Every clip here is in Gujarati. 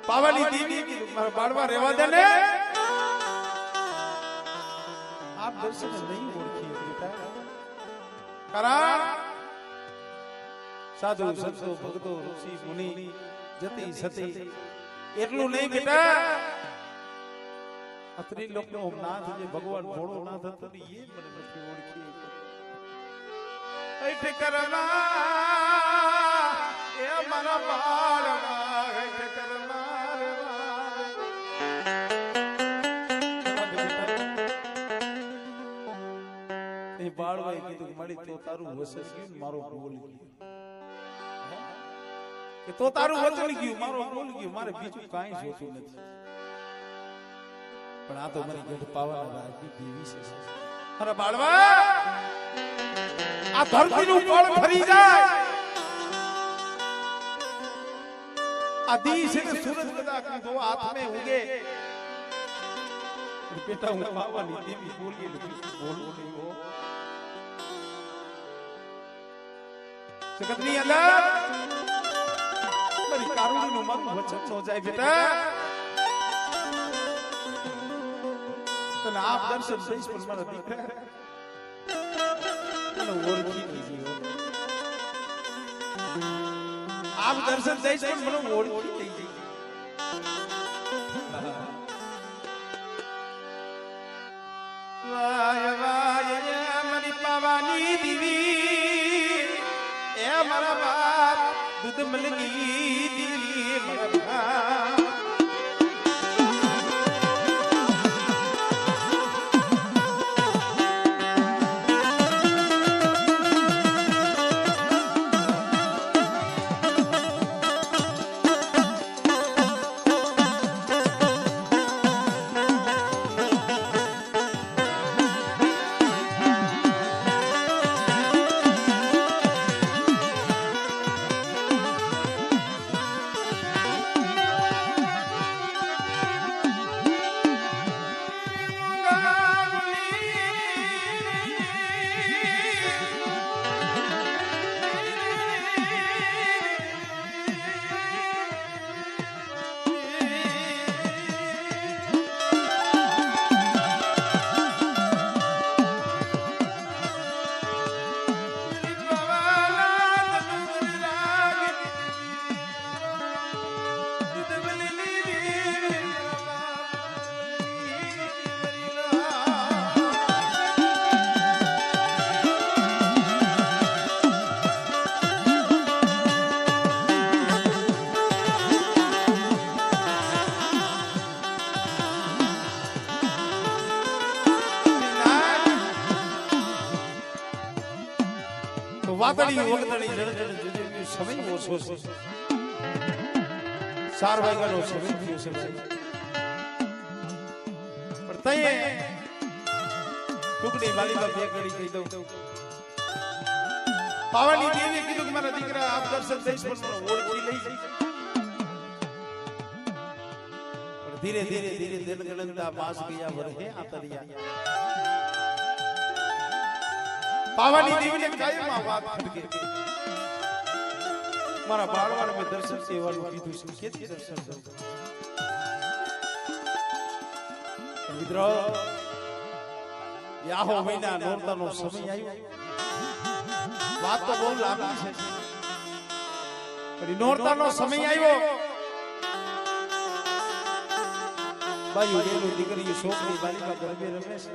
પાવાની દેવી કીધું મારા બાળવા રહેવા દે ને આપ દર્શન નહીં ઓળખી બેટા કારણ સાધુ સંતો ભક્તો ઋષિ મુનિ જતી સતી એટલું નહીં બેટા અત્રી લોકનો નાથ જે ભગવાન ભોળો નાથ હતો ને એ મને નથી ઓળખી ऐठ करमा ए मारा बाळवा ऐठ करमा એ બાળવાએ કીધું મળી તો તારું વચન ગયું મારો બોલ ગયો કે તો તારું વચન ગયું મારો બોલ ગયો મારે બીજું કાંઈ જોતું નથી પણ આ તો મારી ગઢ પાવાના રાજની દેવી છે અરે બાળવા આ ધરતીનું પળ ફરી જાય આ દી છે ને સૂરજ કદાચ દો હાથ મે ઉગે બેટા હું પાવાની દેવી બોલી બોલું નહીં હો જગતની અંદર મારી કારુણીનું મારું વચન નો જાય બેટા તને આપ દર્શન થઈશ પણ મારા દીકરા ઓળખી નહીં આપ દર્શન થઈશ પણ મને ઓળખી નહીં વાય વાય મારી પાવાની દેવી એ મારા બાપ દૂધ મલની દેવી મારા વાદળી વગદળી જળજળ જુદી સમય ઓછો છે 4 વાગ્યાનો સમય થયો છે પણ તઈએ ટુકડી વાલીમાં બે ઘડી કહી દઉં પાવાની દેવી કીધું કે મારા દીકરા આપ દર્શન થઈશ પણ મને ઓળખી લઈ જઈશ પણ ધીરે ધીરે ધીરે દિન ગણતા માસ ગયા વરહે આતરિયા પાવાની દેવીને કાયમાં વાત ખડકે મારા બાળવાને મેં દર્શન સેવાનું કીધું છે કેથી દર્શન કરું મિત્રો યાહો મહિના નોરતાનો સમય આવ્યો વાત તો બહુ લાંબી છે પણ નોરતાનો સમય આવ્યો બાયુ રેલું દીકરી છોકરી બાલિકા ગરબે રમે છે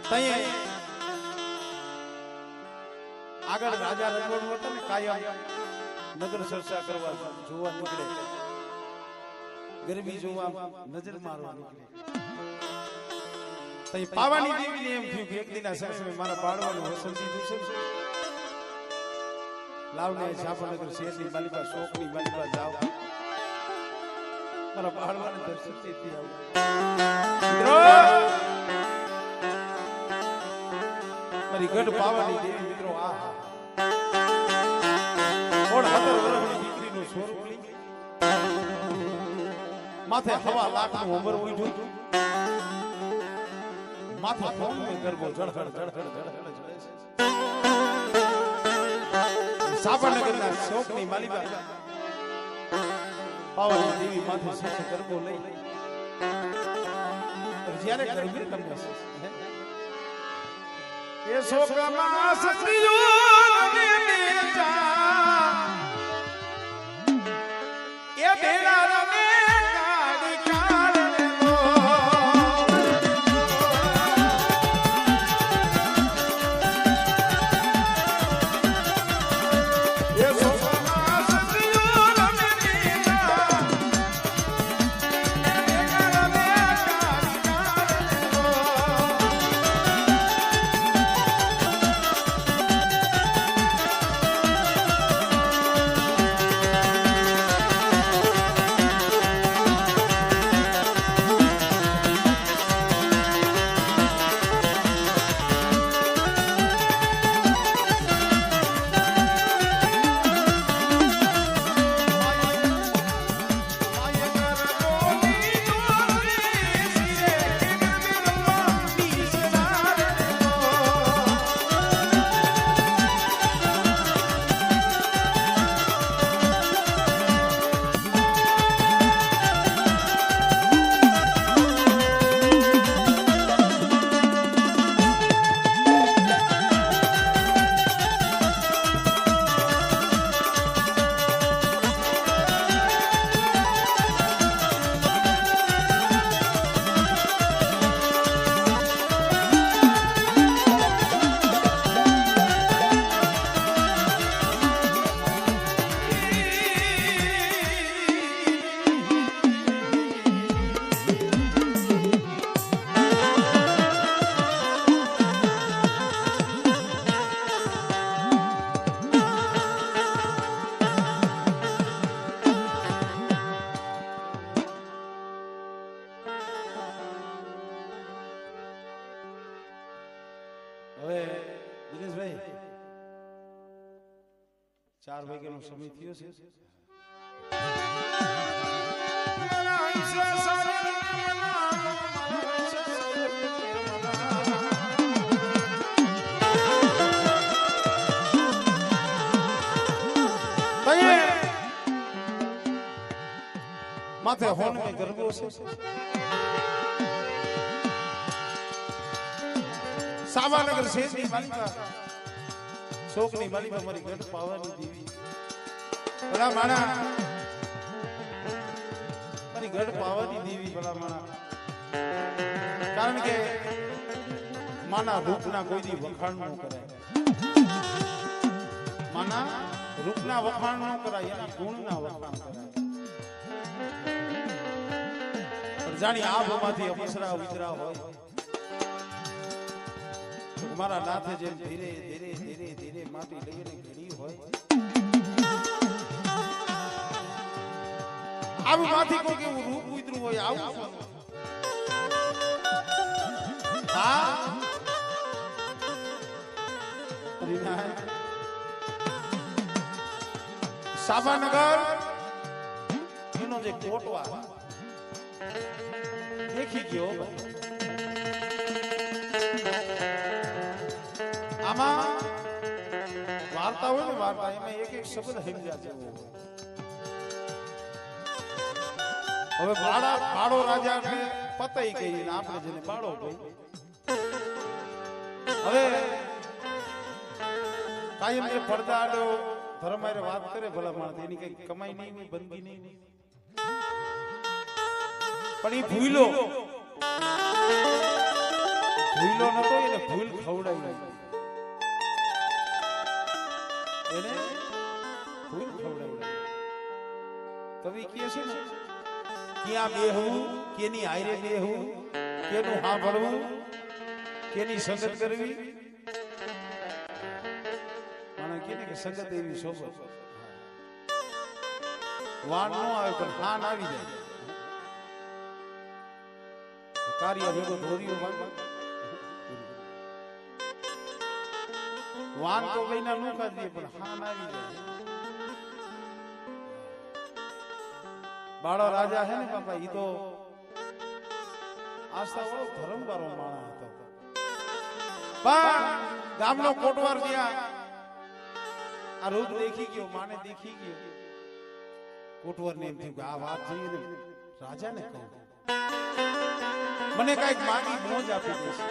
તઈએ આગળ રાજા રજવાડું હતું ને કાયમ નગર ચર્ચા કરવા જોવા નીકળે ગરબી જોવા નજર મારવા નીકળે તઈ પાવાની દેવીને એમ થયું કે એક દિના સાસરે મારા બાળવાનું વસન દીધું છે લાવને જાફરનગર શહેરની બાલિકા શોકની બાલિકા જાવ મારા બાળવાને દર્શન દેતી આવું મિત્રો મારી ગઢ પાવાની દેવી મિત્રો આ ઓડ 17 વર્ષની દીકરીનું સ્વરૂપ લઈ માથે હવા લાખનું ઉંમર ઉઠ્યું માથે ફોન મે ગરબો જળહળ જળહળ જળહળ જળે છે સાબરનગરના શોકની માલિકા પાવાની દેવી માથે શેષ ગરબો લઈ જ્યારે ગરબે રમે છે એ શોકમાં સત્રીઓ રમે બેટા એ બેડા રમે કાળી કાળને લો એ શોકમાં સત્રીઓ રમે બેટા એ બેડા રમે કાળી કાળને લો હવે દિનેશભાઈ 4 વાગ્યાનો સમય થયો છે માથે હોન મે ગરબો છે સાવાનગર શેષની માલિકા શોકની માલિકા મારી ગઢ પાવાની દેવી ભલા માણા મારી ગઢ પાવાની દેવી ભલા માણા કારણ કે માના રૂપના કોઈ દી વખાણ ન કરાય માના રૂપના વખાણ ન કરાય એના ગુણના વખાણ કરાય જાણી આબમાંથી અપસરા વિતરા હોય મારા નાથે જેમ ધીરે ધીરે ધીરે ધીરે માટી લઈને ઘડી હોય આવું માથી કોઈ કેવું રૂપ ઉતરું હોય આવું હા સાબાનગર એનો જે કોટવા દેખી ગયો આમાં વાર્તા હોય ને વાર્તા એમાં એક એક શબ્દ સમજ્યા જેવો હવે બાળો રાજા એટલે પતઈ ગઈ ને આપણે જેને બાળો ગઈ હવે કાયમ જે પડદાડો ધર્મારે વાત કરે ભલા માણસ એની કઈ કમાઈ નહીં બંદી નહીં પણ એ ભૂલો નતો એને ભૂલ ખવડાવી એને ભૂલ ખવડાવી કવિ કહે છે ને ક્યાં બેહવું કેની હારે બેહવું કેનું સાંભળવું કેની સંગત કરવી મને કહે ને કે સંગત એવી સોબત વાન ન આવે પણ હાન આવી જાય કાર્ય ભેગો ધોરીઓ વાન તો કઈના નું કાઢીએ પણ હાન આવી જાય બાળો રાજા હે ને બાપા ઈ તો આસ્થા વાળો ધર્મવાળો માણસ હતો પણ ગામનો કોટવાર ત્યાં આ રૂપ દેખી ગયો માને દેખી ગયો કોટવરને એમ થયું કે આ વાત જઈને રાજાને કહું, મને કઈક માગી મોજ આપી દેશે.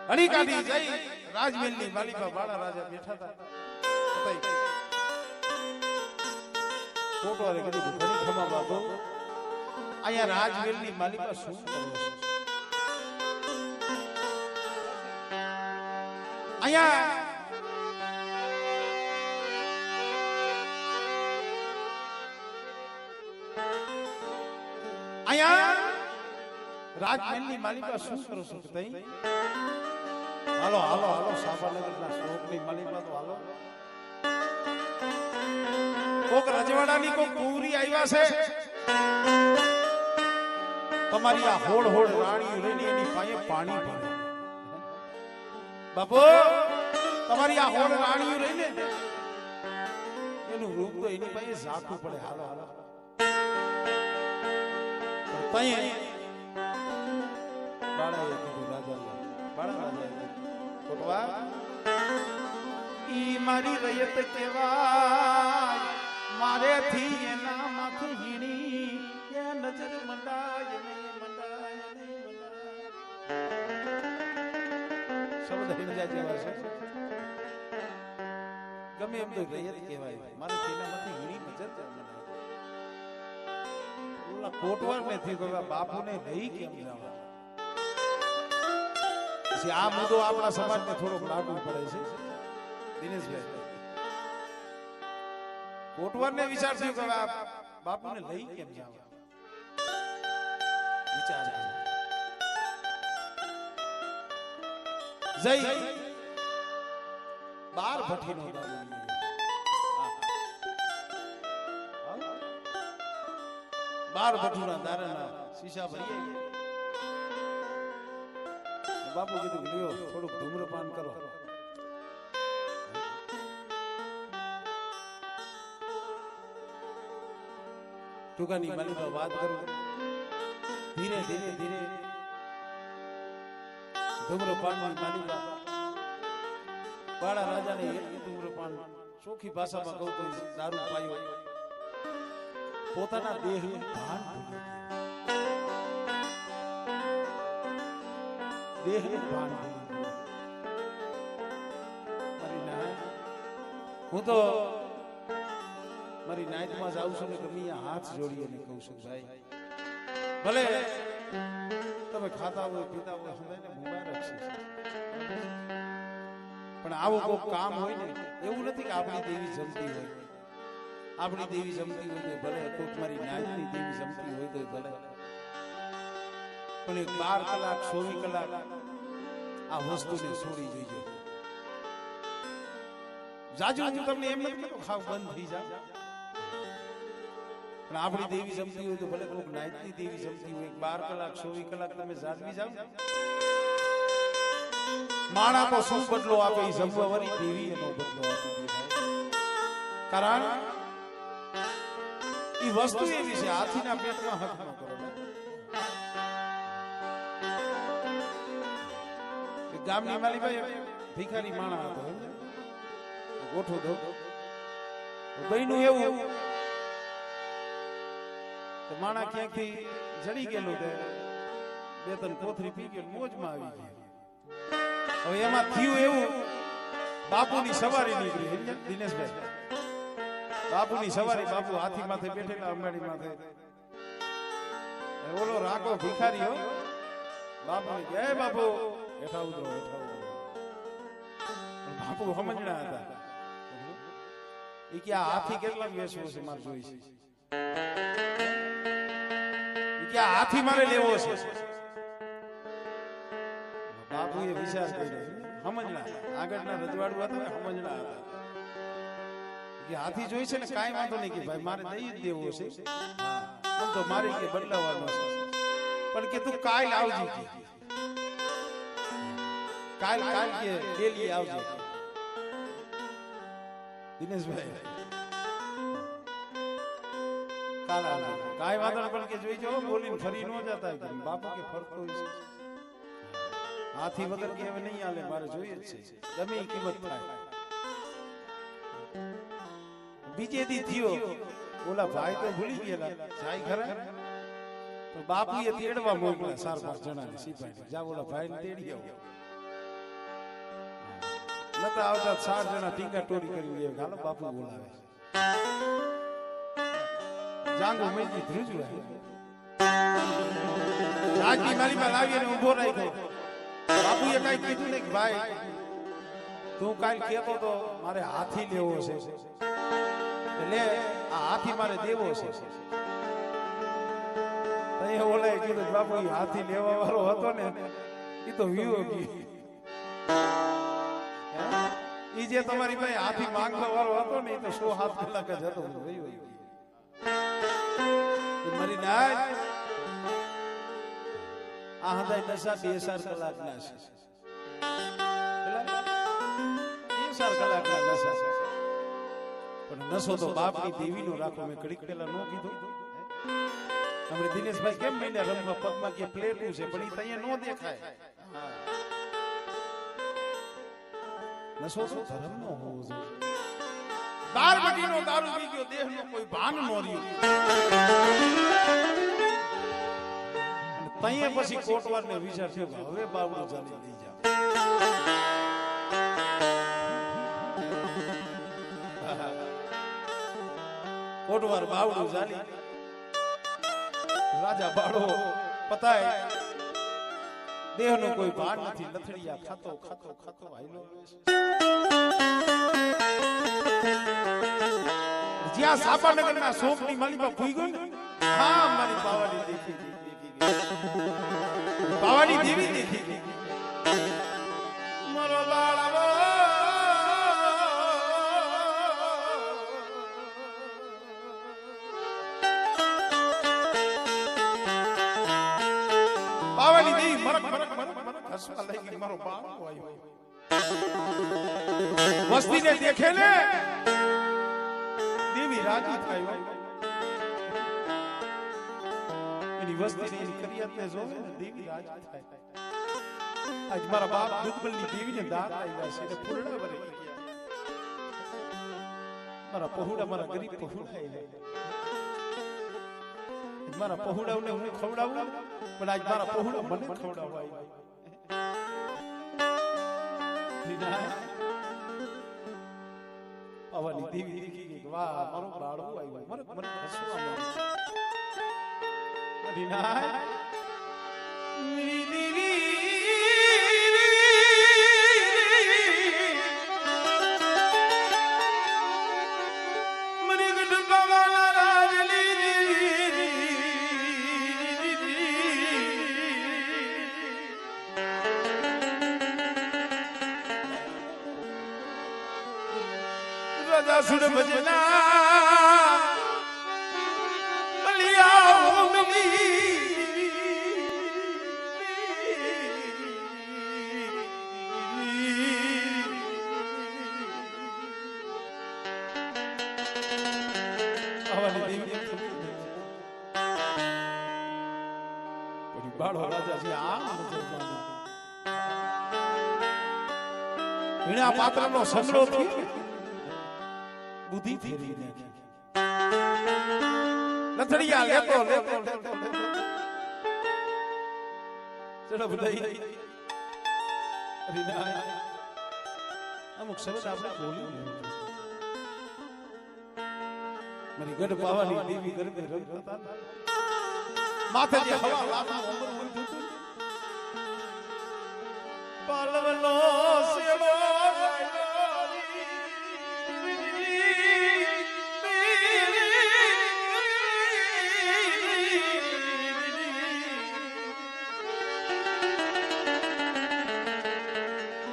હણી કાઢી જઈ રાજમહેલની માલિકા બાળા રાજા બેઠા હતા. કોટવારે કીધું ઘણી ખમા બાબો, અહીંયા રાજમહેલની માલિકા શું કરો છો? અહીંયા રાજમહેલની માલિકા શું કરો છો? હાલો હાલો હાલો, સાબાનગરના શ્લોકની માલિકા તો હાલો. કોક રજવાડાની કોક કુંવરી આવ્યા છે, તમારી આ હોડ હોડ રાણીઓ લઈને એની પાસે પાણી ભરે. બાપુ, તમારી આ હોડ રાણીઓ લઈને એનું રૂપ તો એની પાસે ઝાકું પડે. હાલો હાલો. બાળાએ કીધું રાજા, બાળા રાજા કોટવા, ઈ મારી રયત કહેવાય, મારેથી એના માથે હીણી એ નજર મંડાય ને મંડાય ને મંડાય. શબ્દ હિંજા જેવા છે. ગમે એમ તો રયત કહેવાય, મારેથી એના માથે હીણી નજર મંડાય. ઓલા કોટવાર ને થી ગયો, બાપુને રહી કેમ જવા? પછી આ મુદ્દો આપણા સમાજને થોડોક લાગુ પડે છે દિનેશભાઈ. કોટવારને વિચાર થયો કે બાપુને લઈ કેમ જાવ? વિચાર જઈ 12 ભઠ્ઠીનો દારૂ, 12 ભઠ્ઠીના દારૂના શીશા ભરી બાપુ કીધું લ્યો થોડુંક ધૂમ્રપાન કરો. ટૂંકાની માલિકા વાત કરું, ધીરે ધીરે ધીરે ધૂમ્રપાનની માલિકા બાળા રાજાને એટલું ધૂમ્રપાન, ચોખ્ખી ભાષામાં કહું તો દારૂ પાયો, પોતાના દેહનું ભાન ભૂલી ગયો. દેહનું ભાન ભૂલી ગયો. મારી ના, હું તો મારી નાઈટમાં જાઉં છું ને ગમે હાથ જોડીને કહું છું, ભાઈ ભલે તમે ખાતા હોય પીતા હોય સમજાય ને મુબારક છે, પણ આવું કોઈ કામ હોય ને, એવું નથી કે આપણી દેવી જમતી હોય, આપણી દેવી જમતી હોય તો ભલે, કોઈક મારી નાઈટની દેવી જમતી હોય તો ભલે, પણ 12 કલાક 24 કલાક આ વસ્તુને છોડી જોઈએ. જાજુ હું તમને એમ નથી કહેતો ખાવ બંધ થઈ જાય, પણ આપણી દેવી જમતી હોય તો ભલે, કોઈક નાઈટની દેવી જમતી હોય 12 કલાક 24 કલાક તમે જાગવી જાવ, માણા તો શું બદલો આપે, એ જમવાવાળી દેવી એનો બદલો આપી દે. કારણ એ વસ્તુ એવી છે, હાથીના પેટમાં હક ન કરો. ગામની માલીભાઈ ભિખારી માણા હતો, ગોઠો દો બહેનું એવું માણા ક્યાંકથી જડી ગયેલું, બે ત્રણ કોથરી પી ગયો, મોજમાં આવી ગયો. હવે એમાં થયું એવું, બાપુની સવારી નીકળી દિનેશભાઈ, બાપુની સવારી, બાપુ હાથી માથે બેઠેલા અંબાડી માથે, ઓલો રાકો ભિખારી હો, બાપુ જય બાપુ હેઠા ઉતરો હેઠા ઉતરો. બાપુ સમજણા હતા એ કે આ હાથી કેટલા વેચવો છે મારે જોઈ છે, કે આ હાથી મારે લેવો છે. બાપુ એ વિચાર કર્યો, સમજણા આગળના રજવાડું હતા ને, સમજણા હતા કે હાથી જોઈ છે ને, કાંઈ વાંધો નહીં કે ભાઈ મારે દઈ જ દેવો છે, આમ તો મારે કે બદલાવાનો છે, પણ કે તું કાલ આવજે, કે કાલ કાલ કે ડેલી આવજે દિનેશભાઈ, કાલ આવજે, કાંઈ વાંધો નહીં, પણ કે જોઈ જો બોલીને ફરી ન જતા. બાપુ કે ફરતો છે, હાથી વગર કે હવે નહીં હાલે, મારે જોઈએ જ છે, ગમે એ કિંમત થાય. બીજે દી થયો ઓલા ભાઈ તો ભૂલી ગયેલા જાય ખરા તો બાપુએ તેડવા મોકલ્યા 4-5 જણાને સિપાહી જા ઓલા ભાઈને તેડી આવો નતા આવતા 4 જણા ટીંગા ટોરી કરી લે હાલો બાપુ બોલાવે જાંગુ મેજી ધ્રુજવા આજી મારી માં લાવીને ઊભો રાખ્યો બાપુએ કઈ કીધું ને કે ભાઈ તું કાલ કહેતો તો મારે હાથી લેવો છે એટલે આ હાથી મારે દેવો છે તઈ ઓલાએ કીધું બાપુ ઈ હાથી લેવા વાળો હતો ને ઈ તો વિયો ગઈ ઈ જે તમારી ભાઈ હાથી માંગવા વાળો હતો ને ઈ તો 107 કલાક જ હતો વિયો ગઈ મારી નાય આ હદાય નશા 2-4 કલાકના છે 2-4 કલાકના નશા પણ નશો તો બાપની દેવીનો રાખો મેં ઘડીક પહેલા નો કીધું આપણે દિનેશભાઈ કેમ મહિના રમવા પગમાં કે પ્લેટું છે પણ ઈ તૈયા નો દેખાય નશો તો ધર્મનો હોવો જોઈએ 12 મહિનો દારૂ પી ગયો દેહનો કોઈ ભાન નો રહ્યું તઈએ પછી કોટવારને વિચાર થયો હવે બાવડું ચાલી લઈ જા કોટવાર બાવડું ચાલી રાજા બાળો પતાય દેહનો કોઈ ભાન નથી લથડિયા ખાતો ખાતો ખાતો આયલો જ્યાં સાપાનગરના શોકની માલીમાં ભૂઈ ગયો ને હા મારી પાવાની દેખી પાવાની દેવી દેખી મારો બાળવો પાવાની દેવી મરક મરક મરક મરક હસવા લાગી મારો બાળવો આવ્યો વસ્તીને દેખે ને દેવી રાજી થાય એની વસ્તીની કરિયાતને જોવે ને દેવી રાજી થાય આજ મારા બાપ દુધબલની દેવીને દાંત આવ્યા છે એટલે ફૂલડા ભરી ગયા મારા પહોડા મારા ગરીબ પહોડા આવ્યા મારા પહોડાઓને હું ખવડાવું પણ આજ મારા પહોડા મને ખવડાવવા આવ્યા આવવાની દેવી દેખી ગઈ વાહ મારો બાળવો આવ્યો મને મને હસવા માંડ્યું રીના મી દેવી મને ગઢવાના રાજલી રાજા સુર ભજના મલિયા મિલી આવવાની દેવી કોઈ બાળો રાજા છે આમ વીણા પાત્રનો સંગ્રહ થી બુદ્ધિ ફેરવી નાખી લથડિયા લેતો લેતો લેતો ચડપ લઈ રીના અમુક શબ્દ આપણે બોલ્યું મારી ગઢ પાવાની દેવી કરીને રમતા માથે જે હવા લાગનું ઉમર ઉમર થતું પાલવનો સેવો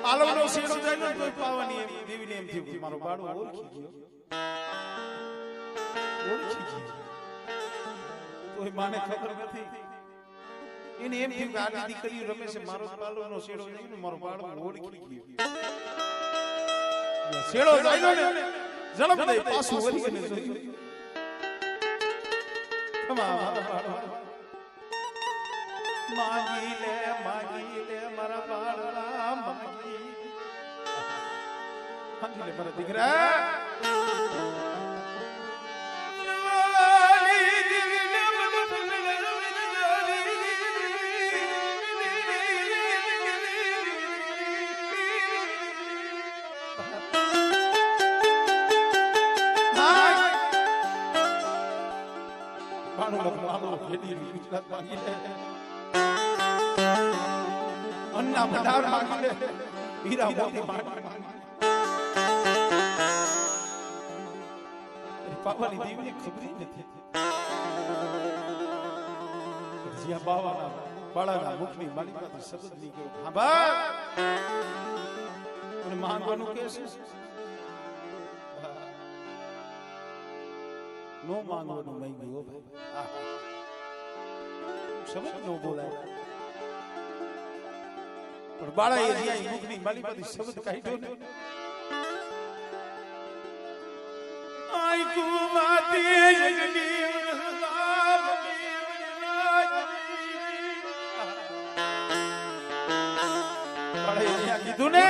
પાલવનો શેરો જાય કોઈ પાવાની એમ દેવીને એમ થયું મારો બાળો ઓળખી ગયો કોઈ માને ખબર નથી એને એમ થયું કે આ દીકરી રમે છે મારો પાલવનો શેરો જાય ને મારો બાળો ઓળખી ગયો શેરો જાય ને ઝડપ દે પાછું વળીને જોયું માગી લે મારા બાળા માગી લે મારા દીકરા લખ માળો ભેડી ગુજરાત માંગી લે અન્ના ભંડાર માંગી લે હીરા મોતી માંગી પાવાની દેવીને ખબર નથી જ્યાં બાવાના બાળાના મુખની માલિકાથી શબ્દ નીકળ્યો હા બા અને માંગવાનું કે છે નો માંગવાનું માંગ્યો ભાઈ શબ્દ નો બોલાય પણ બાળાએ જ્યાં મુખની માલિકાથી શબ્દ કાઢ્યો ને આઈ કુમાતી જગની કીધું ને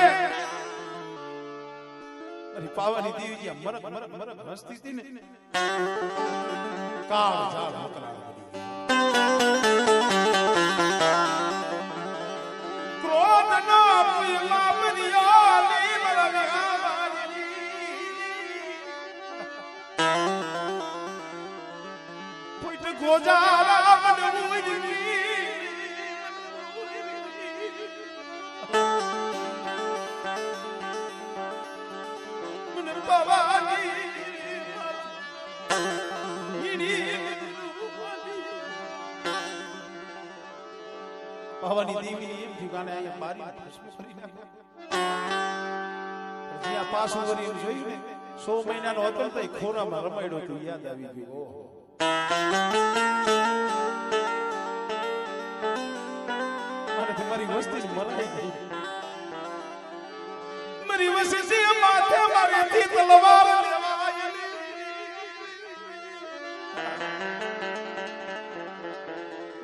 અરે પાવાની દેવી મરક મરક મરક હસતી હતી ને કાળ ઝાડ મકરાળ ક્રોધ ના પુયલા બરિયાલી મરગાવાની પુઈટ ગોજારા મનમુઈ પાવાની દેવી એમ ઠીકાને અહીંયા મારી ભસ્મ કરી નાખ્યો જ્યાં પાછું વરી જોયું ને 100 મહિનાનો હતો તો એ ખોરામાં રમાડ્યો તો યાદ આવી ગયું ઓહો મારે મારી વસ્તી મરાઈ ગઈ મારી વસ્તી માથે મારેથી તલવાર લેવાયેલી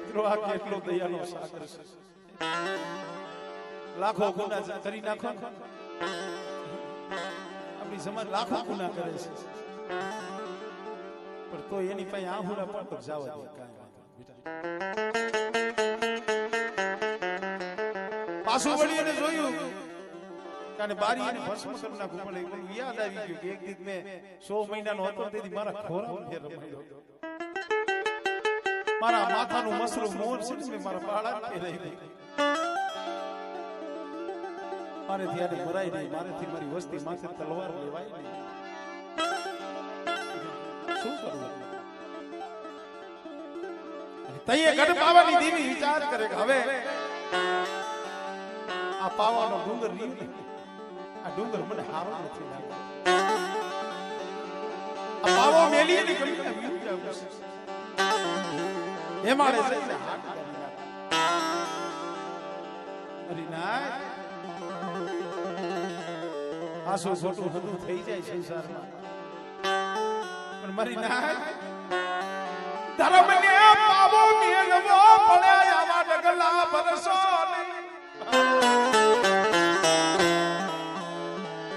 દ્રોહ કેટલો દયાનો સાગર છે લાખો ગુના કરી નાખો આપણી સમાજ લાખો ગુના કરે છે પણ તો એની પાસે આહુડા પણ તો જવા દે કાંઈ બેટા પાછું વળી એને જોયું કારણ બારી એને ભસ્મ કરી નાખું પણ યાદ આવી ગયું કે એક દિવસ મેં 100 મહિનાનો હતો તેથી મારા ખોરામાં ફેર રમાડ્યો મારા માથાનું મસરું મોર છે ને મારા બાળા ફેરાઈ ગઈ મારે ત્યારે મરાઈ નહીં મારેથી મારી વસ્તી માથે તલવાર લેવાય નહીં શું કરવું તઈએ ગઢ પાવાની દેવી વિચાર કરે કે હવે આ પાવાનો ડુંગર રહ્યો ને આ ડુંગર મને હારો નથી લાગ્યો આ પાવો મેલી ની કડી ના વ્યૂ જાવ છે એમાડે જઈને હાથ કરી નાખ અરે ના આસો છોટું બધું થઈ જાય સંસારમાં પણ મારી ના ધર્મને પાવો મેલવો પડે આવા ડગલા ભરસો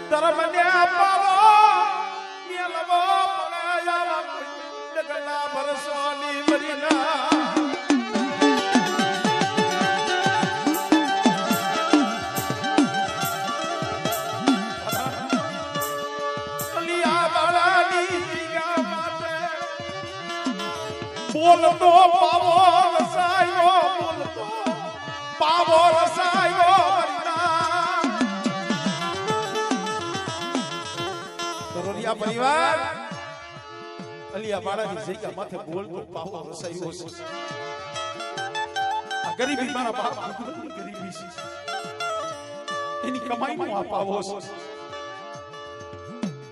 ધર્મને પાવો મેલવો પડે આવા ડગલા ભરસો ની મરી ના બોલતો પાવો રસાયો બોલતો પાવો રસાયો તરોલિયા પરિવાર અલિયા બાળાની જગ્યા માથે બોલતો પાવો રસાયો છે આ ગરીબી મારા બાપ ગરીબી છે એની કમાઈનો આ પાવો છે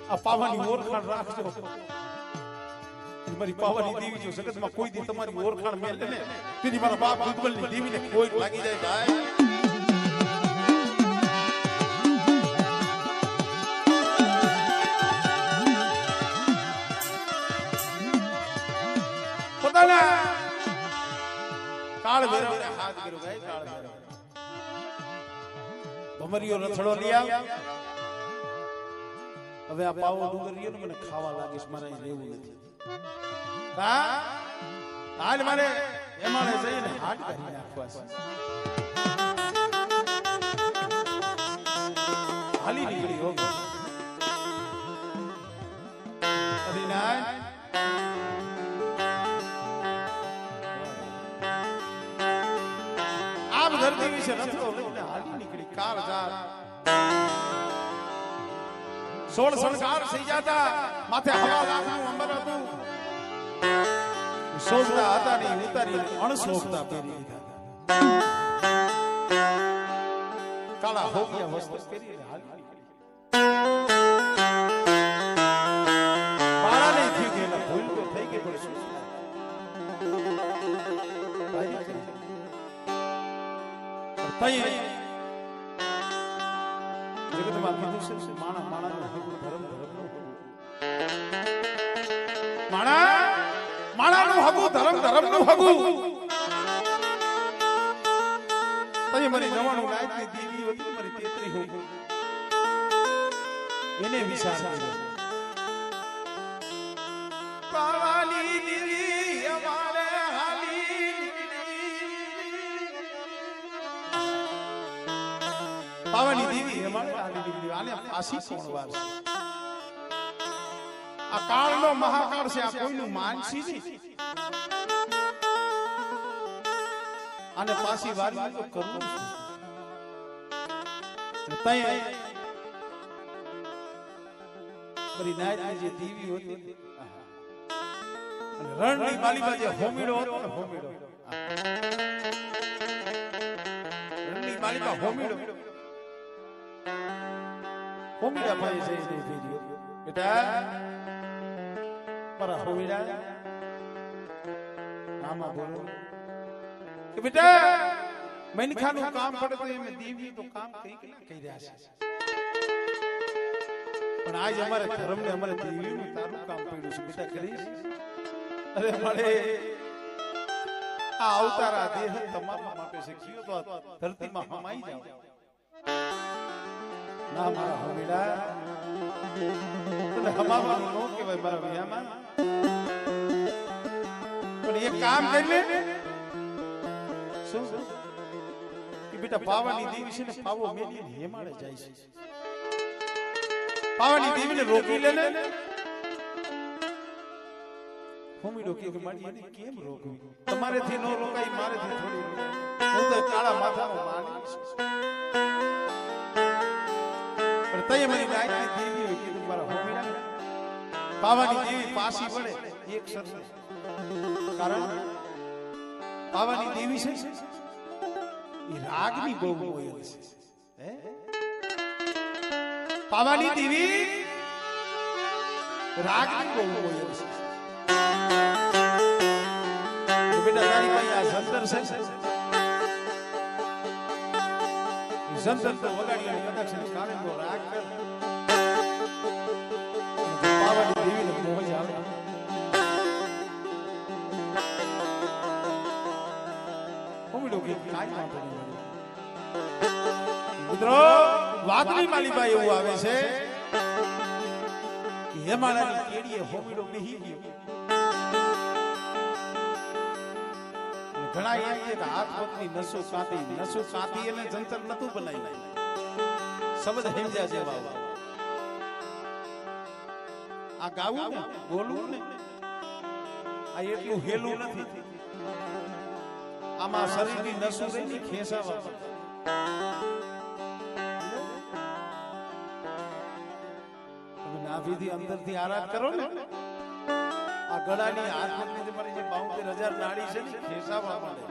આ પાવાની ઓળખાણ રાખજો મારી પાવાની દેવી જો જગતમાં કોઈ દી તમારી ઓળખાણ મેલે ને તેની મારા બાપ ગુદબલની દેવીને કોઈ લાગી જાય ભાઈ પોતાના કાળ ભેરવને હાથ કર્યો ભાઈ કાળ ભેરવ ભમરીઓ રથડો લ્યા હવે આ પાવો ડુંગર રહ્યો ને મને ખાવા લાગીશ મારે રહેવું નથી હાલ મારે એમાને જઈને હાથ કરી નાખવા છે હાલી નીકળી હો અરિનાય દિવસે રસ્તો લઈને હાલી નીકળી કાર જા 16 શણગાર થઈ જતા માથે હવા લાગનું અંબર હતું શોભતા હતા ને ઉતારી અણશોભતા પહેરી દીધા કાળા હોગિયા વસ્ત્ર પહેરી હાલી નીકળી બાળાને થયું કે એના ભૂલ તો થઈ ગઈ પણ શું જગતમાં કીધું છે માણા માણાનો હકુ ધર્મ ધર્મનો માણા માણાનું હકુ ધર્મ ધર્મનું હકુ તઈ મારી નવાણું નાયકની દીવી હતી મારી તેતરી હું એને વિચાર કર્યો પાવાની દીવી અમારે પાવાની દેવી અમારે હાલી નીકળી આને ફાંસી કોણ વારશે આ કાળનો મહાકાળ છે આ કોઈનું માનસી નહીં આને ફાંસી વારવી તો કરવું તઈ બરી નાયકની જે દેવી હતી અને રણની માલીમાં જે હોમીડો હતો ને હોમીડો રણની માલીમાં હોમીડો હોમીડા ભાઈ જઈ દીધી બેટા પર હોમીડા આમાં બોલો કે બેટા મનખાનું કામ પડે તો એમ દેવી તો કામ કઈ કહી રહ્યા છે પણ આજ અમારે ધર્મને અમારે દેવીનું તારું કામ પડ્યું છે બેટા કરીશ અરે મળે આ અવતારા દેહ તમારા માટે છે કયો તો ધરતીમાં હમાઈ જાવ ના મારા હોમીડા તને હમાવાનું નો કહેવાય મારા વિયામાં પણ એક કામ કરી લે શું કે બેટા પાવાની દેવી છે ને પાવો મેલી હેમાડે જાય છે પાવાની દેવીને રોકી લે ને હોમીડો કે મારી એને કેમ રોકવી તમારેથી નો રોકાય મારેથી થોડી રોકાય હું તો કાળા માથાનો માની છું પણ તય મને નાયકની દેવી કીધું મારા હોમીડા પાવાની દેવી પાસી પડે એક શરત કારણ પાવાની દેવી છે એ રાગની બહુ હોય છે હે પાવાની દેવી રાગની બહુ હોય છે બેટા તારી પાસે આ જંતર છે જંતર તો વગાડી અને કદાચ કાને નો રાગ કર પાવાની દેવીને મોહ આવે હોમીડો કે કાઈ વાંધો નહીં મિત્રો વાતની માલીબાઈ એવું આવે છે કે હેમાળાની કેડીએ હોમીડો બેહી ગયો ઘણા એમ કે હાથ પગની નસો કાંતી એને જંતર નતું બનાવી શબ્દ હેમજા જેવા આ ગાવું ને બોલવું ને આ એટલું હેલું નથી આમાં શરીરની નસો રહી ખેંચાવા તમે નાભીથી અંદરથી આરાધ કરો ને આ ગળાની હાથની તમારી જે 72,000 નાડી છે ને ખેંચાવા માંડે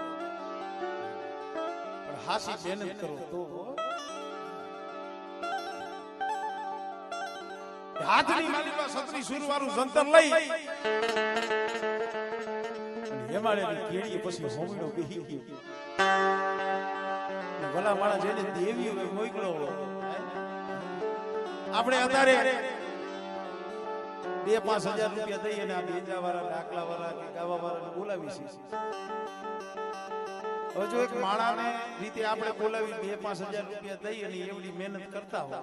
પણ હાસી મહેનત કરો તો હાથની માલીમાં સત્રી સુરવાળું જંતર લઈ હેમાળેની કેડીએ પછી હોમીડો બેહી ગયો ભલા માણસ જેને દેવી મોકલો આપણે અત્યારે 2-5 હજાર રૂપિયા દઈએ ને આ બેજા વાળા ડાકલા વાળા કે ગાવા વાળા બોલાવી છે હવે જો એક માણાને રીતે આપણે બોલાવી 2-5 હજાર રૂપિયા દઈએ અને એવડી મહેનત કરતા હોય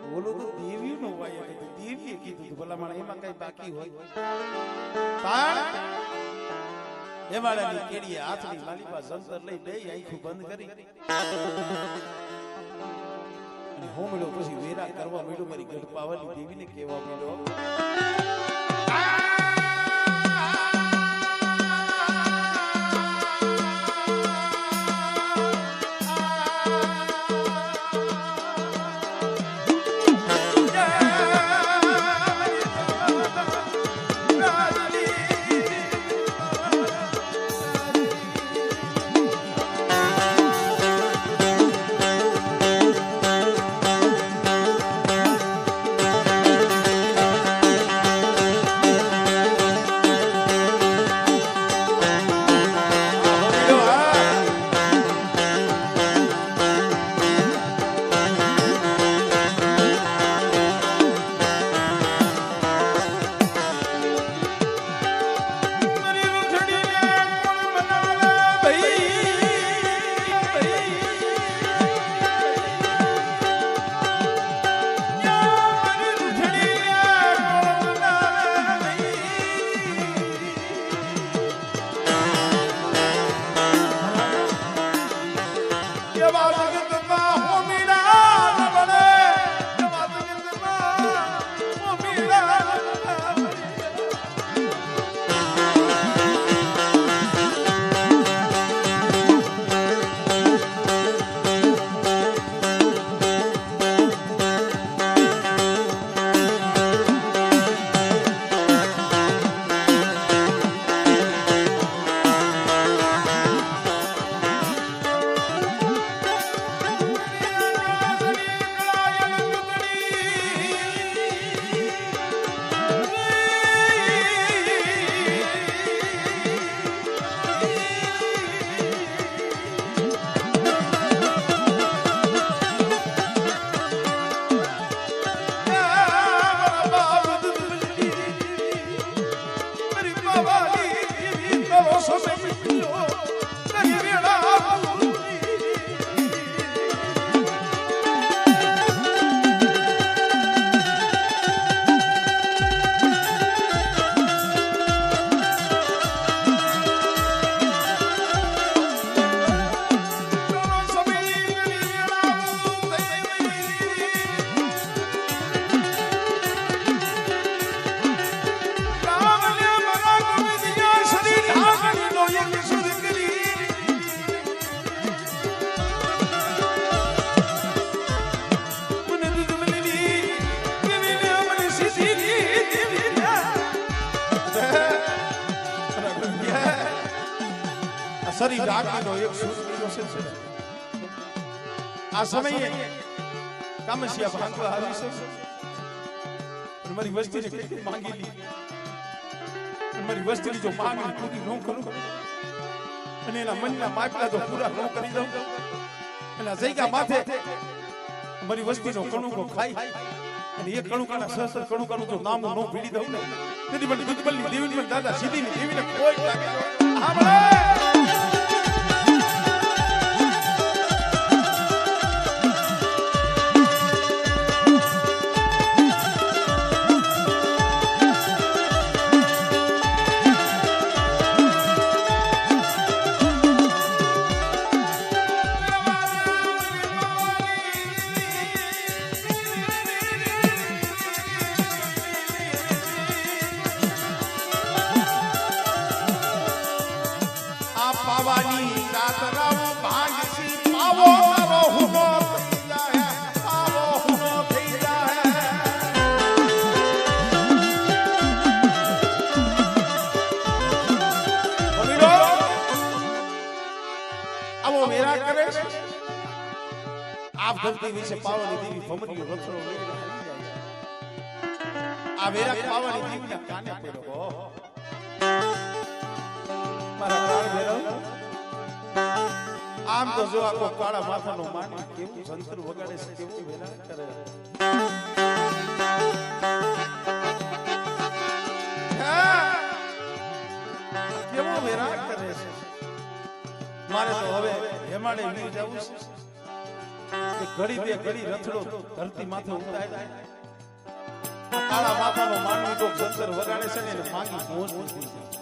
બોલો તો દેવી નો વાય દેવીએ કીધું ભલા માણા એમાં કઈ બાકી હોય પણ હેમાળાની કેડીએ હાથની માલીપા જંતર લઈ બે આંખો બંધ કરી અને હોમળો પછી વેરા કરવા માંડ્યો મારી ગઢપાવાની દેવીને કહેવા માંડ્યો શરીર ઢાંકીનો એક સૂર કર્યો છે આ સમયે કામસિયા ભાંગવા આવી છે મારી વસ્તીને કેટલી માંગી લી મારી વસ્તીની જો માંગણી પૂરી ન કરું અને એના મનના માપલા તો પૂરા ન કરી દઉં એના જઈગા માથે મારી વસ્તીનો કણુકો ખાઈ અને એ કણુકાના સહસ્ત્ર કણુકાનું જો નામ ન ભીડી દઉં ને તેથી મને દુધબલની દેવીને મને દાદા સીધીની દેવીને કોઈ લાગે સાંભળે પાવાની રાત રાવ ભાંગસી પાવો તારો હુનો થઈ જાય પાવો હુનો થઈ જાય બોલો આવો વેરા કરે છે આપ ધરતી વિશે પાવાની દેવી ભમરીઓ રથડો લઈને આવી જાય આ વેરા પાવાની દેવીના કાને પડ્યો આમ તો જો આખો કાળા માથાનો માની કેવું સંતર વગાડે છે કેવું વેલા કરે કેવો વેરા કરે છે મારે તો હવે હેમાડે વીર જવું છે કે ઘડી બે ઘડી રથડો ધરતી માથે ઉતારે કાળા માથાનો માનવી તો સંતર વગાડે છે ને એને માંગી મોજ નથી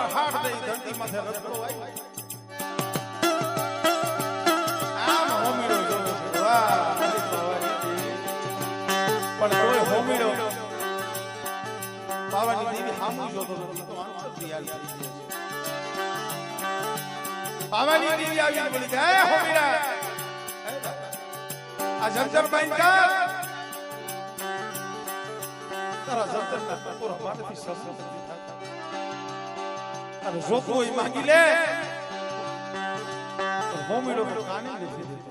હાડ દઈ ધરતી માથે રથડો આવી આમ હોમીડો જોવે છે વાહ પણ કોઈ હોમીડો પાવાની દેવી હામું જોતો નથી તો આંતર તૈયાર થઈ ગયો છે પાવાની દેવી આવી બોલી કે હે હોમીડા આ જંતર બાઈન કર તારા જંતરના ટકોરા મારથી સસર નથી થતા અરે જો કોઈ માંગી લે તો હોમીડો કાને નથી દેતો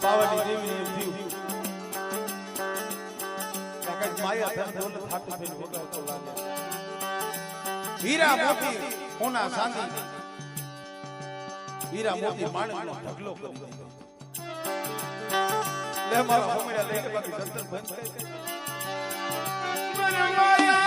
પાવાની દેવી એમ થયું કાકા માયા ધન દોલત હાટુ થઈને વગાડતો લાગે હીરા મોતી સોના ચાંદી હીરા મોતી માણસનો ઢગલો કરી દીધો લે મારો હોમીડા લઈને બાકી જંતર બંધ કરી મને માયા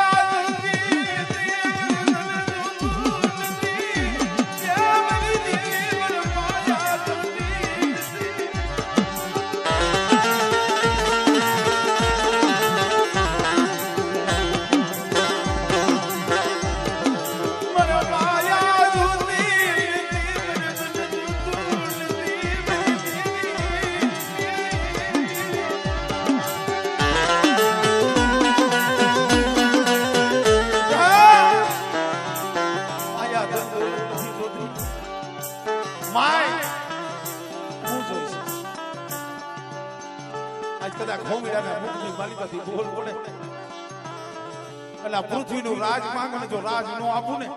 પૃથ્વીનું રાજ માંગ જો રાજ નો આપું ને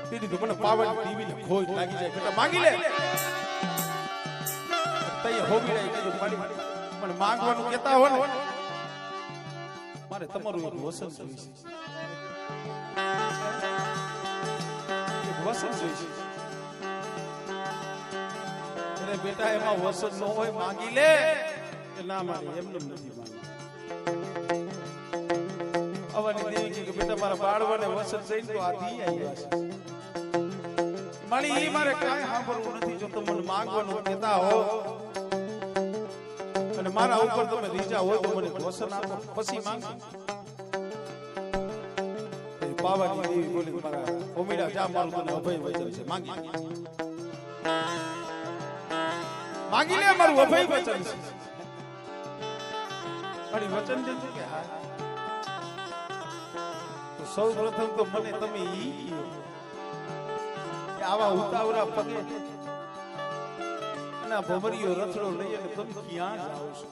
તેથી તો મને પાવાની દેવીને ખોજ લાગી જાય બેટા માંગી લે તઈ હોબીડાઈ કીધું મારી મને માંગવાનું કહેતા હો ને મારે તમારું એક વસન જોઈશે એક વસન જોઈશે અરે બેટા એમાં વસન ન હોય માંગી લે કે ના મારી એમને નથી માંગી અવાની દેવી કે બેટા મારા બાળવાને વસન જઈને તો આ દી આવ્યા છે મારી ઈ મારે કાઈ સાંભળવું નથી જો તમે મને માંગવાનું કહેતા હો અને મારા ઉપર તમે રીજા હોય તો મને વસન આપો પછી માંગો પાવાની દેવી બોલી મારા ઓમીડા જા મારું તને અભય વચન છે માંગી લે મારું અભય વચન છે મારી વચન દીધું કે હા સૌ પ્રથમ તો મને તમે ઈ આવા ઉતાવળા પગે અને ભમરીઓ રથડો લઈ અને તમે ક્યાં જાઓ છો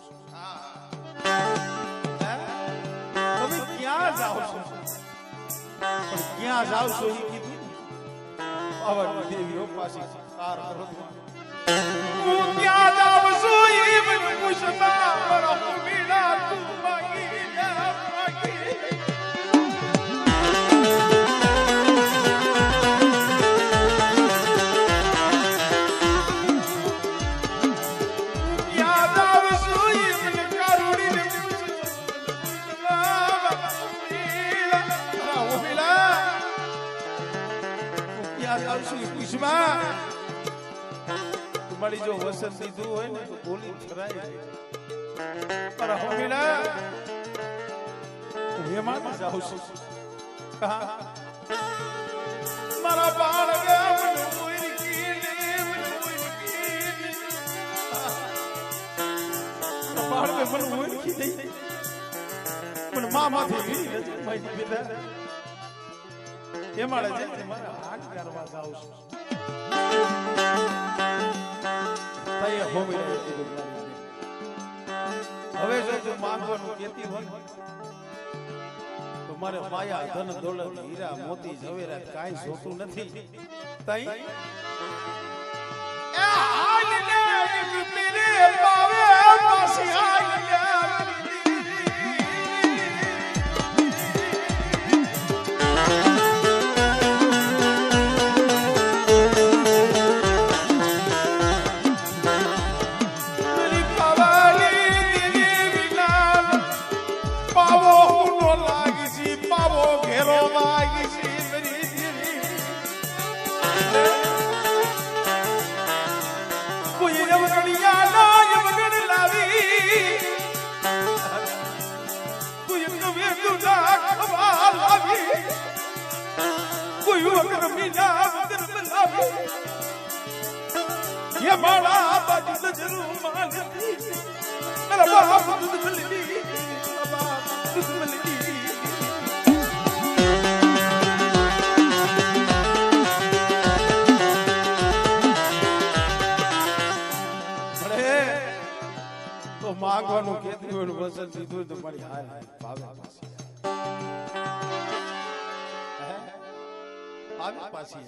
જાવ છું પણ ક્યાં જાવ છો એ કીધું પાવાની દેવીઓ પાછી કાર કરો હું ક્યાં જાવ છું એ મને પૂછતા મારા મીડા તું માગી જા માગી તમારી જો વસન દીધું હોય ને તો બોલી ફરાય અરે હોમીલા હું એમાં જાઉં છું મારા બાળ ગયા મને કોઈ બાળ મે મને ઓળખી દઈ મને મામાથી વીરી નજર મારી બેટા એમાં જે મારા હાથ કરવા જાઉં છું હવે જો તું માંગવાનું કેતી હોય તો મારે માયા ધન દોલત હીરા મોતી ઝવેરાત કાંઈ જોતું નથી તઈ એ હાલ ને તેરે પાવે પાસી હાલ ये बड़ा बदल जरूर मानती मेरा बाप दूध मिलती मेरा बाप दूध मिलती बड़े तो मांगવાનું કેતી હોય વસન દીધું તો મારી હાય ભાવે પાછી ભાવે પાછી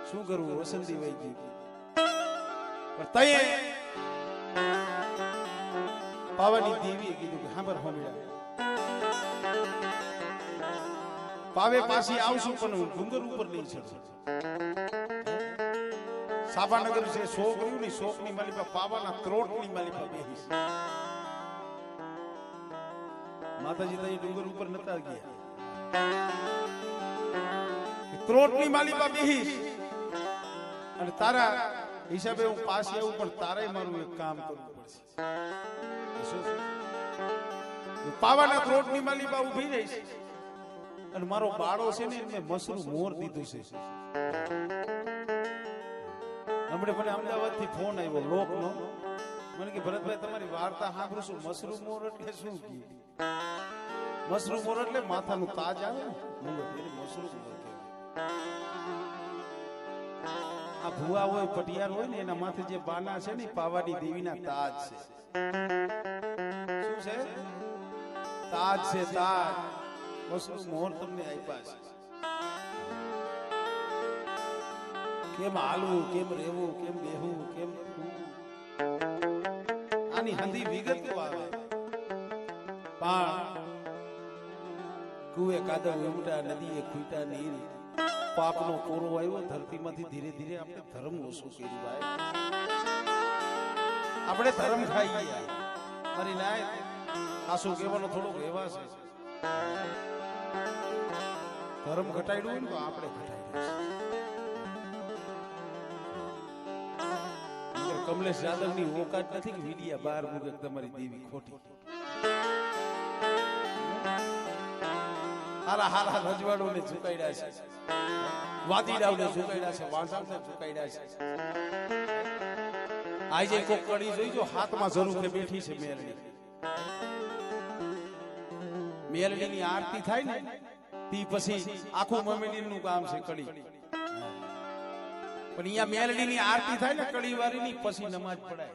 શું કરવું વસંતી વઈ ગઈ પણ તયે પાવાની દેવીએ કીધું કે હાંભર હોમીડા પાવે પાછી આવશું પણ હું ડુંગર ઉપર નહીં ચડું સાબાનગર છે શોકર્યું ની શોકની માલિકા પાવાના ત્રોટની માલિકા બેહીશ માતાજી તો ડુંગર ઉપર નતા ગયા ત્રોટની માલિકા બેહીશ અને તારા હિસાબે હું પાસે આવું પણ તારે મારું એક કામ કરવું પડશે પાવાના ત્રોટની માલિકા ઊભી રહીશ અને મારો બાળો છે ને એને મસરું મોર દીધું છે હમણે મને અમદાવાદ થી ફોન આવ્યો લોકનો મને કે ભરતભાઈ તમારી વાર્તા સાંભળું છું મસરું મોર એટલે શું કી મસરું મોર એટલે માથાનું તાજ આવે ને મસરું મોર આ ભુવા હોય પટિયાર હોય ને એના માથે જે બાના છે ને પાવાની દેવીના તાજ છે શું છે તાજ છે તાજ મસરું મોર તમને આપ્યા છે કેમ હાલવું કેમ રહેવું કેમ બેહવું કેમ આની હંધી વિગત આવે પણ કુએ કાદવ ઉમટા નદીએ ખૂટા નીર પાપનો કોરો આવ્યો ધરતીમાંથી ધીરે ધીરે આપણે ધર્મ ઓછું કર્યું ભાઈ આપણે ધર્મ ખાઈ ગયા મારી નાય આસુ કહેવાનો થોડો રહેવા છે ધર્મ ઘટાડ્યું ને તો આપણે ઘટાડ્યું કમલેશ યાદવ ની ઓકાત નથી કે વીડિયા બાર મૂકે તમારી દેવી ખોટી હારા હારા રજવાડો ને ઝુકાડ્યા છે વાદીડાઓ ને ઝુકાડ્યા છે વાંસાઓ ને ઝુકાડ્યા છે આજે કોક કડી જોઈજો હાથમાં જરૂર કે બેઠી છે મેલડી ની આરતી થાય ને તી પછી આખું મમેડી નું કામ છે કડી પણ અહીંયા મેલડી ની આરતી થાય ને કડી વાળી ની પછી નમાજ પડાય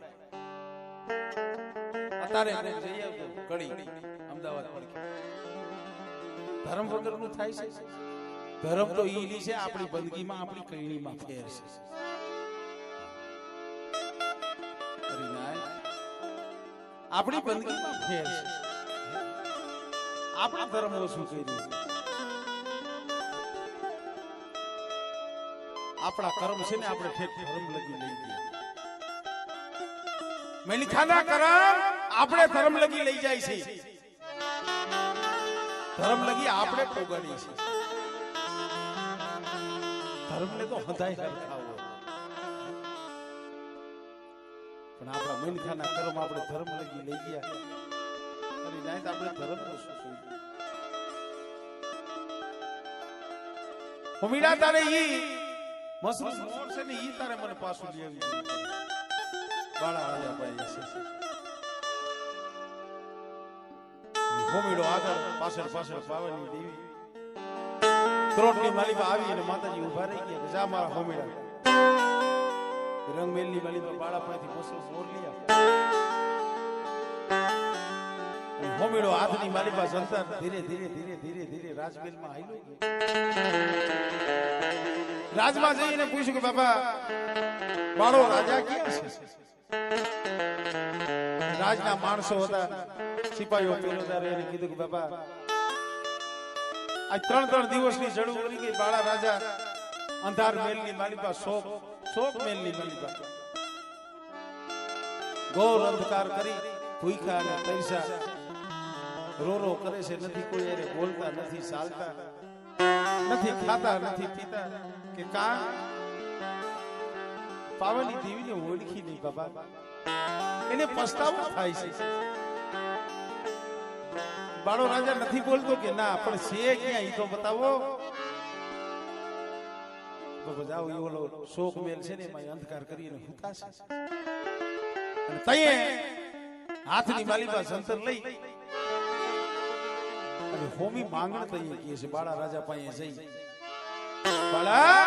અત્યારે જઈ આવજો કડી અમદાવાદ પડખે ધર્મ વગરનું થાય છે? ધર્મ તો ઈ છે આપણી બંદગીમાં, આપણી કઈણીમાં ફેર છે. આપણી બંદગીમાં ફેર છે. આપણા ધર્મ ઓછું કર્યું. આપણા કર્મ છે ને આપણે ઠેઠ ધર્મ લગી લઈ ગયા. મેલખાના કર્મ આપણે ધર્મ લગી લઈ જાય છે. ધર્મ લગી આપણે પોગાડી છે. ધર્મને તો હદાય હરખાવો, પણ આપણા મેલખાના કર્મ આપણે ધર્મ લગી લઈ ગયા. અરે નાય આપણે ધર્મ નું શું કર્યું? હોમીડા તારે ઈ મસરૂમ મોર છે ને ઈ તારે મને પાછું લઈ આવી બાળા રાજા ભાઈ છે. હોમીડો આગળ પાછળ પાછળ પાવાની દેવી ત્રોટની માલીમાં આવી અને માતાજી ઉભા રહી ગયા. જા મારા હોમીડા. રંગમેલની માલીમાં બાળા પાસેથી મસરૂમ મોર લઈ આવ્યા. હોમીડો હાથની માલીમાં જંતર ધીરે ધીરે ધીરે ધીરે ધીરે રાજમહેલમાં આવેલો. રાજમાં જઈને પૂછ્યું કે બાબા બાળો રાજા ક્યાં છે? રાજના માણસો હતા, સિપાહીઓ પેલોદાર એને કીધું કે બાબા આ 3 દિવસની જડું ઉડી ગઈ. બાળા રાજા અંધાર મહેલની માલિકા શોક મહેલની માલિકા ઘોર અંધકાર કરી ભૂખા અને તરસા રો કરે છે. નથી કોઈ એને બોલતા, નથી ચાલતા, નથી ખાતા, નથી પીતા કે કા પાવાની દેવીને ઓળખી નહીં બાબા. એને પસ્તાવો થાય છે. બાળો રાજા નથી બોલતો કે ના પણ છે ક્યાં ઈ તો બતાવો. બાબા જાઓ એ ઓલો શોક મેલ છે ને એમાં અંધકાર કરીને હુતા છે. અને તઈએ હાથની માલીમાં સંતર લઈ અને હોમી માંગણ તઈએ કહે છે. બાળા રાજા પાસે જઈ બાળા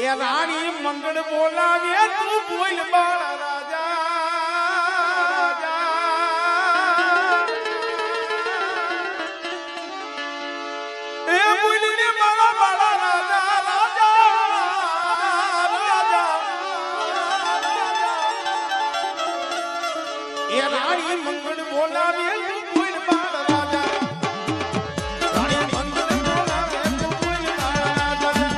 એ રાણી મંગળ બોલાવે તું બોલ બાળા રાજા. એ બોલીને મારા બાળા રાજા રાજા રાજા. એ રાણી મંગળ બોલાવે તું બોલ બાળા રાજા. રાણી મંગળ બોલાવે તું બોલ બાળા રાજા.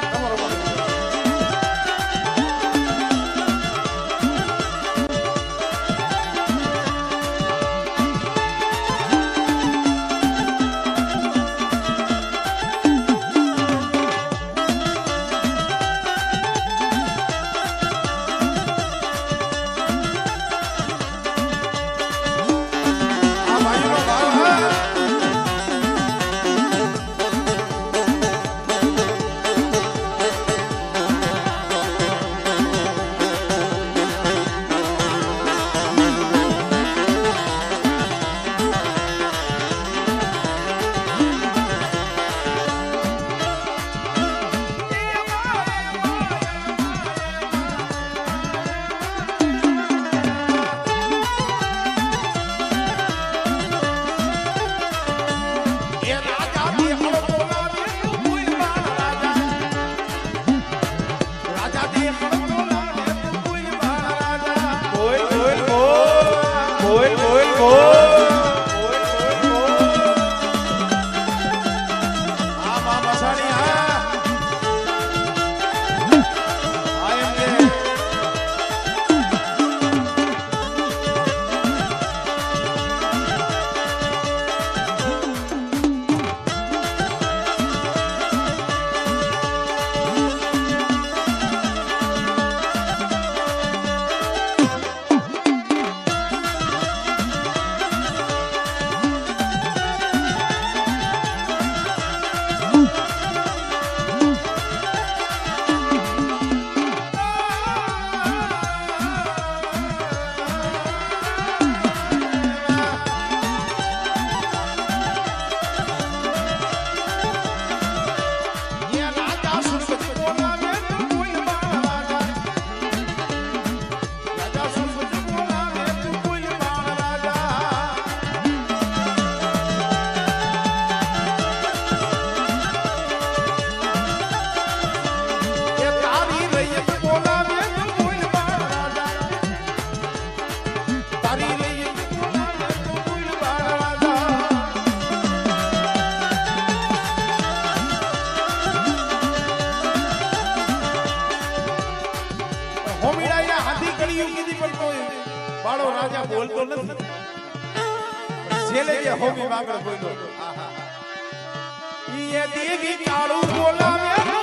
ભાઈઓ વાળો રાજા બોલતો નથી છેલ્લે જે હોમી માંગણ બોલ્યો ઈ એ દેવી કાળું બોલાવે